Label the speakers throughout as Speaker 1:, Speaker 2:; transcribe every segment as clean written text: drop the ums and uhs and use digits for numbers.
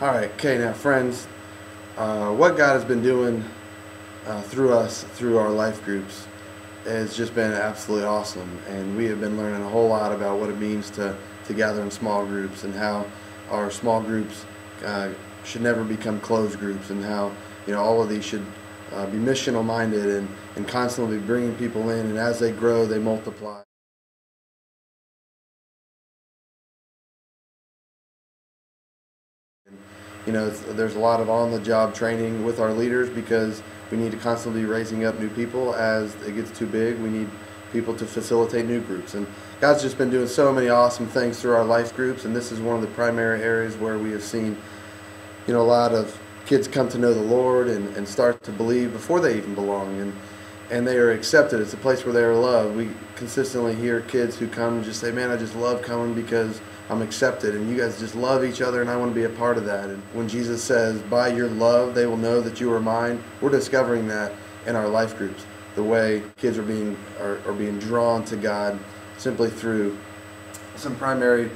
Speaker 1: All right, okay, now friends, what God has been doing through us, through our life groups, has just been absolutely awesome. And we have been learning a whole lot about what it means to gather in small groups, and how our small groups should never become closed groups, and how all of these should be missional minded and constantly bringing people in, and as they grow, they multiply. There's a lot of on-the-job training with our leaders, because we need to constantly be raising up new people. As it gets too big, we need people to facilitate new groups. And God's just been doing so many awesome things through our life groups, and this is one of the primary areas where we have seen a lot of kids come to know the Lord and start to believe before they even belong, and they are accepted. It's a place where they are loved. We consistently hear kids who come and just say, man, I just love coming because I'm accepted, and you guys just love each other, and I want to be a part of that. And when Jesus says, by your love they will know that you are mine, we're discovering that in our life groups, the way kids are being drawn to God simply through some primary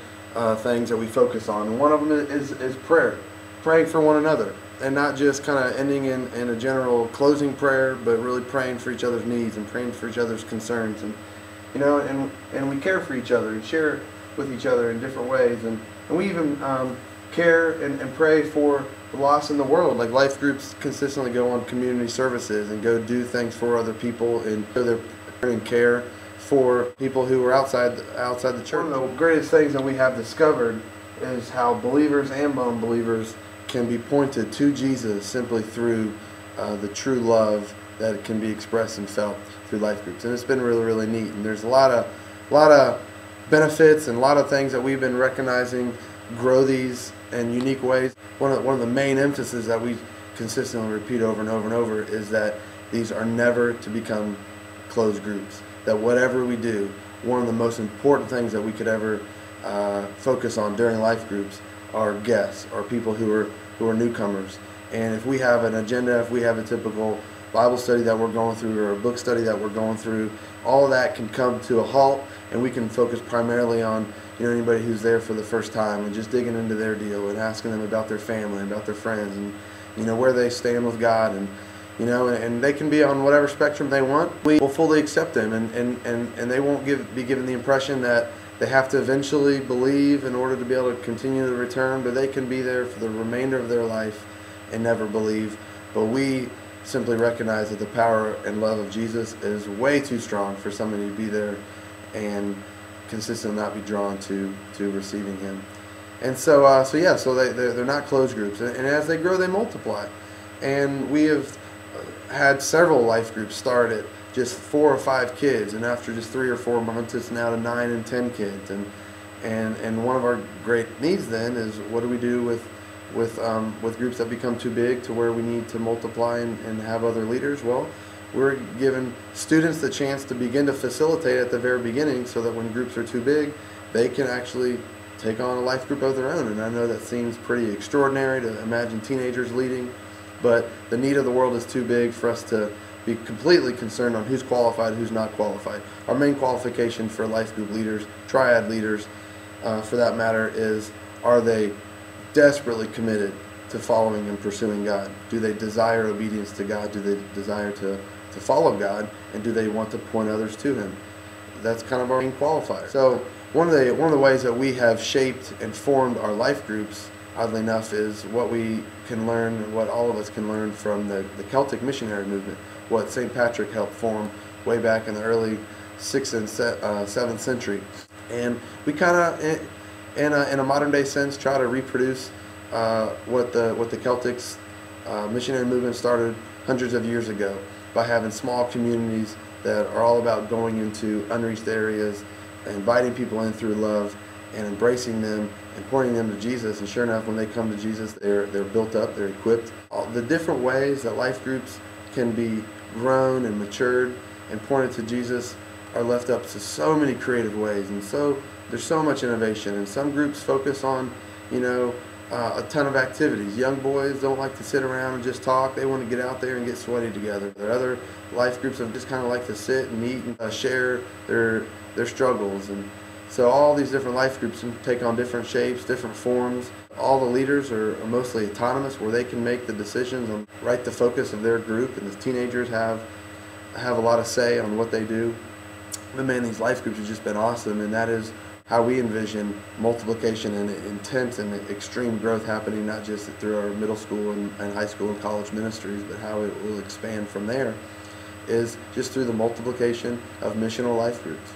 Speaker 1: things that we focus on. And one of them is prayer, praying for one another, and not just kind of ending in a general closing prayer, but really praying for each other's needs and praying for each other's concerns. And and we care for each other and share with each other in different ways, and we even care and pray for the lost in the world. Like, life groups consistently go on community services and go do things for other people, and show their care for people who are outside the church. One of the greatest things that we have discovered is how believers and non-believers can be pointed to Jesus simply through the true love that can be expressed and felt through life groups. And it's been really, really neat. And there's a lot of benefits and a lot of things that we've been recognizing grow these in unique ways. One of the main emphases that we consistently repeat over and over and over is that these are never to become closed groups. That whatever we do, one of the most important things that we could ever focus on during life groups are guests, or people who are newcomers. And if we have an agenda, if we have a typical Bible study that we're going through, or a book study that we're going through, all of that can come to a halt, and we can focus primarily on anybody who's there for the first time, and just digging into their deal and asking them about their family, about their friends, and where they stand with God, and and they can be on whatever spectrum they want. We will fully accept them, and they won't be given the impression that they have to eventually believe in order to be able to continue to return, but they can be there for the remainder of their life and never believe. But we simply recognize that the power and love of Jesus is way too strong for somebody to be there and consistently not be drawn to receiving Him. And so they're not closed groups, and as they grow, they multiply. And we have had several life groups start at just 4 or 5 kids, and after just 3 or 4 months, it's now to 9 and 10 kids. And one of our great needs then is, what do we do with groups that become too big to where we need to multiply and have other leaders? Well, we're giving students the chance to begin to facilitate at the very beginning, so that when groups are too big, they can actually take on a life group of their own. And I know that seems pretty extraordinary to imagine teenagers leading, but the need of the world is too big for us to be completely concerned on who's qualified, who's not qualified. Our main qualification for life group leaders, triad leaders for that matter, is, are they desperately committed to following and pursuing God? Do they desire obedience to God? Do they desire to follow God? And do they want to point others to Him? That's kind of our main qualifier. So one of the ways that we have shaped and formed our life groups, oddly enough, is what we can learn, what all of us can learn from the Celtic missionary movement, what St. Patrick helped form way back in the early 6th and 7th century. And we kind of, in a modern day sense, try to reproduce what the Celtics missionary movement started hundreds of years ago, by having small communities that are all about going into unreached areas, inviting people in through love, and embracing them and pointing them to Jesus. And sure enough, when they come to Jesus, they're built up, they're equipped. All the different ways that life groups can be grown and matured and pointed to Jesus are left up to so many creative ways, and so there's so much innovation. And some groups focus on a ton of activities. Young boys don't like to sit around and just talk. They want to get out there and get sweaty together. There are other life groups that just kind of like to sit and eat and share their struggles. And So all these different life groups can take on different shapes, different forms. All the leaders are mostly autonomous, where they can make the decisions on right the focus of their group, and the teenagers have a lot of say on what they do. But man, these life groups have just been awesome, and that is how we envision multiplication and intense and extreme growth happening, not just through our middle school and high school and college ministries, but how it will expand from there is just through the multiplication of missional life groups.